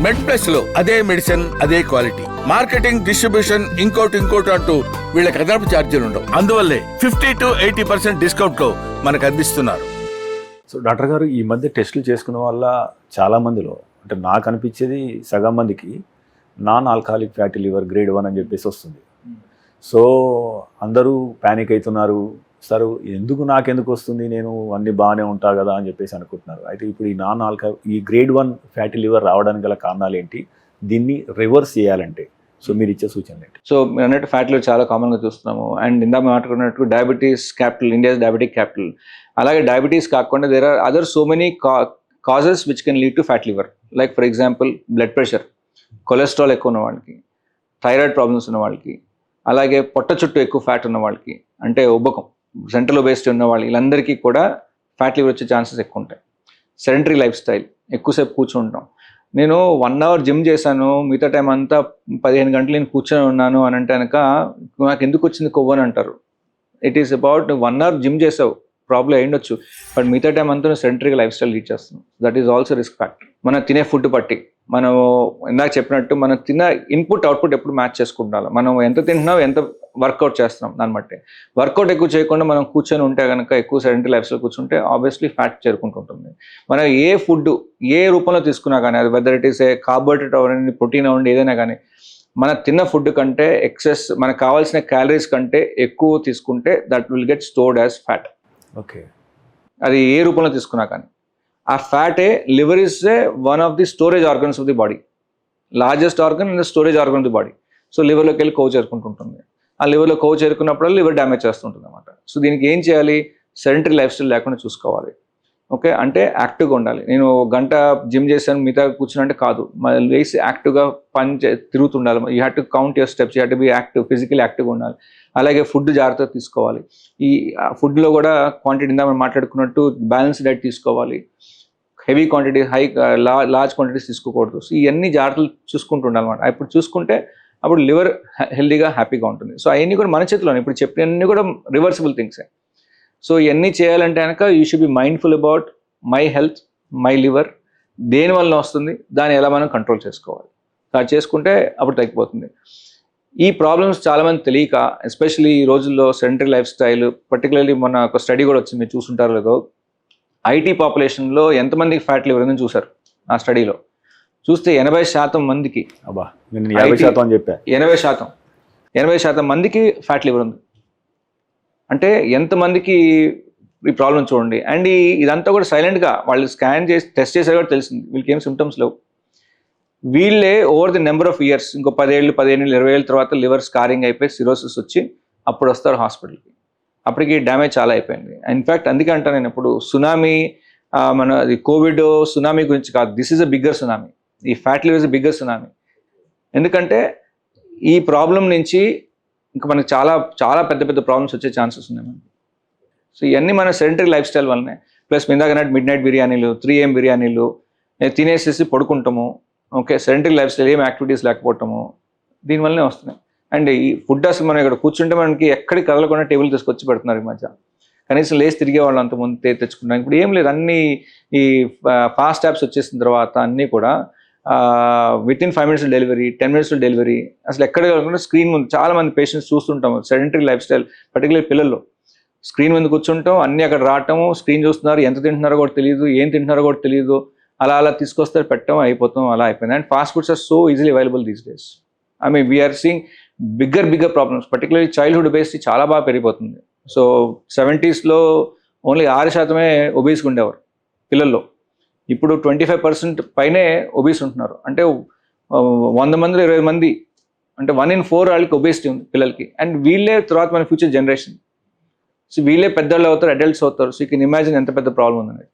మెడ్ plus లో అదే medicine అదే క్వాలిటీ, మార్కెటింగ్ డిస్ట్రిబ్యూషన్ ఇంకోటి అంటూ వీళ్ళకి అదనపు ఛార్జీలు ఉండవు. అందువల్లే 50 to 80% డిస్కౌంట్ లో మనకు అందిస్తున్నారు. సో డాక్టర్ గారు, ఈ మధ్య టెస్టులు చేసుకున్న వల్ల చాలా మందిలో, అంటే నాకు అనిపించేది సగం మందికి non alcoholic fatty liver grade 1 అని చెప్పేసి వస్తుంది. సో అందరూ ప్యానిక్ అవుతున్నారు. సార్ నాకెందుకు వస్తుంది, నేను అన్ని బాగానే ఉంటా కదా అని చెప్పేసి అనుకుంటున్నారు. అయితే ఇప్పుడు ఈ గ్రేడ్ 1 ఫ్యాటీ లివర్ రావడానికి గల కారణాలు ఏంటి, దీన్ని రివర్స్ చేయాలంటే సో మీరు ఇచ్చే సూచనలు ఏంటి? సో మీరు అన్నట్టు ఫ్యాట్ లివర్ చాలా కామన్గా చూస్తున్నాము. అండ్ ఇందాక మాట్లాడుకున్నట్టు diabetes capital, India's diabetic capital. అలాగే డయాబెటీస్ కాకుండా there are other so many causes which can lead to fat liver. Like for example blood pressure, cholesterol ఎక్కువ ఉన్న వాళ్ళకి, థైరాయిడ్ ప్రాబ్లమ్స్ ఉన్న వాళ్ళకి, అలాగే పొట్ట చుట్టూ ఎక్కువ ఫ్యాట్ ఉన్న వాళ్ళకి, అంటే ఉబ్బకం, సెంట్రల్ ఒబేసిటీ ఉన్న వాళ్ళు, వీళ్ళందరికీ కూడా ఫ్యాట్ లివర్ వచ్చే ఛాన్సెస్ ఎక్కువ ఉంటాయి. సెడెంటరీ లైఫ్ స్టైల్, ఎక్కువసేపు కూర్చుంటాం. నేను 1 hour జిమ్ చేశాను, మిగతా టైం అంతా 15 గంటలు నేను కూర్చొని ఉన్నాను అని అంటే కనుక నాకు ఎందుకు వచ్చింది కొవ్వు అని అంటారు. It is about 1 hour gym చేసావు, ప్రాబ్లం అయ్యుండొచ్చు, బట్ మిగతా టైం అంతా సెడెంటరీగా లైఫ్ స్టైల్ లీడ్ చేస్తున్నాం. That is also risk factor. మనం తినే ఫుడ్ బట్టి, మనం ఇందాక చెప్పినట్టు మనం తిన్న ఇన్పుట్ అవుట్పుట్ ఎప్పుడు మ్యాచ్ చేసుకుంటాం. మనం ఎంత తింటున్నాం, ఎంత వర్కౌట్ చేస్తున్నాం దాన్ని బట్టి. వర్కౌట్ ఎక్కువ చేయకుండా మనం కూర్చొని ఉంటే కనుక, ఎక్కువ సెడెంటరీ లైఫ్ స్టైల్ కూర్చుంటే ఆబ్వియస్లీ ఫ్యాట్ చేరుకుంటుంటుంది. మనం ఏ ఫుడ్ ఏ రూపంలో తీసుకున్నా కానీ, అది whether it is a carbohydrate అవ్వండి, ప్రోటీన్ అవ్వండి, ఏదైనా కానీ, మన తిన్న ఫుడ్ కంటే ఎక్సెస్, మనకు కావాల్సిన క్యాలరీస్ కంటే ఎక్కువ తీసుకుంటే that will get stored as fat. Okay, అది ఏ రూపంలో తీసుకున్నా కానీ. ఆ ఫ్యాటే, liver is one of the storage organs of the body, largest organ and storage organ of the body. So లివర్లోకి వెళ్ళి కొవ్వు చేరుకుంటుంటుంది. ఆ లివర్లో కొవ్వు చేరుకున్నప్పుడు లివర్ డ్యామేజ్ చేస్తుంటుంది అనమాట. సో దీనికి ఏం చేయాలి, సెడెంటరీ లైఫ్ స్టైల్ లేకుండా చూసుకోవాలి. ఓకే, అంటే యాక్టివ్గా ఉండాలి. నేను 1 గంట జిమ్ చేశాను మిగతా కూర్చున్నట్టే కాదు, లేసి యాక్టివ్గా తిరుగుతుండాలి. You have to count your steps, you have to be active, physical యాక్టివ్గా ఉండాలి. అలాగే ఫుడ్ జాగ్రత్తగా తీసుకోవాలి. ఈ ఫుడ్లో కూడా క్వాంటిటీ ఇందా మనం మాట్లాడుకున్నట్టు బ్యాలెన్స్ డైట్ తీసుకోవాలి. హెవీ క్వాంటిటీ, లార్జ్ క్వాంటిటీస్ తీసుకోకూడదు. సో ఇవన్నీ జాగ్రత్తలు చూసుకుంటూ ఉండాలన్నమాట. ఇప్పుడు చూసుకుంటే అప్పుడు లివర్ హెల్దీగా హ్యాపీగా ఉంటుంది. సో అవన్నీ కూడా మన చేతిలోనే, ఇప్పుడు చెప్పినవన్నీ కూడా రివర్సిబుల్ థింగ్సే. సో ఇవన్నీ చేయాలంటే కనుక you should be mindful about my health, my liver, దేనివల్ల వస్తుంది, దాన్ని ఎలా మనం కంట్రోల్ చేసుకోవాలి. అది చేసుకుంటే అప్పుడు తగ్గిపోతుంది. ఈ ప్రాబ్లమ్స్ చాలామంది తెలియక, ఎస్పెషల్లీ ఈ రోజుల్లో సెడెంటరీ లైఫ్ స్టైల్, పర్టికులర్లీ మొన్న ఒక స్టడీ కూడా వచ్చింది, మీరు చూసుంటారో లేదో, ఐటీ పాపులేషన్లో ఎంతమందికి ఫ్యాట్ లివర్ ఉందని చూసారు. ఆ స్టడీలో చూస్తే 80% మందికి, 50% అని చెప్పా, 80% మందికి ఫ్యాట్ లివర్ ఉంది. అంటే ఎంతమందికి ఈ ప్రాబ్లం చూడండి. అండ్ ఇదంతా కూడా సైలెంట్గా వాళ్ళు స్కాన్ చేసి టెస్ట్ చేసారు కూడా తెలిసింది, వీళ్ళకి ఏం సిమ్టమ్స్ లేవు. వీళ్ళే over the number of years, ఇంకో 10 ఏళ్ళు, 15 ఏళ్ళు, 20 ఏళ్ళ తర్వాత లివర్ స్కారింగ్ అయిపోయి సిరోసిస్ వచ్చి అప్పుడు వస్తారు హాస్పిటల్కి. అప్పటికి డ్యామేజ్ చాలా అయిపోయింది. ఇన్ఫ్యాక్ట్ అందుకే అంటాను నేను, ఇప్పుడు సునామీ, మన కోవిడ్ సునామీ గురించి కాదు, this is a bigger tsunami. ఈ fat liver is a bigger tsunami. ఎందుకంటే ఈ ప్రాబ్లం నుంచి ఇంకా మనకు చాలా చాలా పెద్ద పెద్ద ప్రాబ్లమ్స్ వచ్చే ఛాన్సెస్ ఉన్నాయి మనకి. సో ఇవన్నీ మన సెడెంటరీ లైఫ్ స్టైల్ వల్లనే. ప్లస్ ఇందాక మిడ్ నైట్ బిర్యానీలు, 3 AM బిర్యానీలు తినేసేసి పడుకుంటాము. ఓకే, సెడెంటరీ లైఫ్ స్టైల్, ఏం యాక్టివిటీస్ లేకపోవటము, దీనివల్లనే వస్తున్నాయి. అండ్ ఈ ఫుడ్ అసలు మనం ఇక్కడ కూర్చుంటే మనకి ఎక్కడికి కదలకుండా టేబుల్ తీసుకొచ్చి పెడుతున్నారు ఈ మధ్య. కనీసం లేచి తిరిగే వాళ్ళు అంతకుముందు తెచ్చుకుంటాం. ఇప్పుడు ఏం లేదు, అన్నీ ఈ ఫాస్ట్ యాప్స్ వచ్చేసిన తర్వాత అన్నీ కూడా within 5 minutes delivery, 10 minutes delivery. అసలు ఎక్కడ కాకుండా స్క్రీన్ ముందు చాలా మంది పేషెంట్స్ చూస్తుంటాము. సెడెంటరీ లైఫ్ స్టైల్, పర్టికులర్ పిల్లల్లో స్క్రీన్ ముందు కూర్చుంటాం, అన్నీ అక్కడ రావటము, స్క్రీన్ చూస్తున్నారు, ఎంత తింటున్నారో కూడా తెలియదు, ఏం తింటున్నారో కూడా తెలియదు, అలా తీసుకొస్తారు, పెట్టడం, అయిపోతాం, అలా అయిపోయింది. And fast foods are so easily available these days. I mean we're seeing bigger problems, particularly childhood obesity చాలా బాగా పెరిగిపోతుంది. సో 70s ఓన్లీ 6% ఒబేస్గా ఉండేవారు పిల్లల్లో. ఇప్పుడు 25% పైనే ఒబేస్ ఉంటున్నారు. అంటే 100 మందిలో 20 మంది, అంటే 1 in 4 వాళ్ళకి ఒబేసిటీ ఉంది పిల్లలకి. అండ్ వీళ్ళే తర్వాత మన ఫ్యూచర్ జనరేషన్. సో వీళ్ళే పెద్దవాళ్ళు అవుతారు, అడల్ట్స్ అవుతారు. సో యూ కెన్ ఇమాజిన్ ఎంత పెద్ద ప్రాబ్లం ఉందనేది.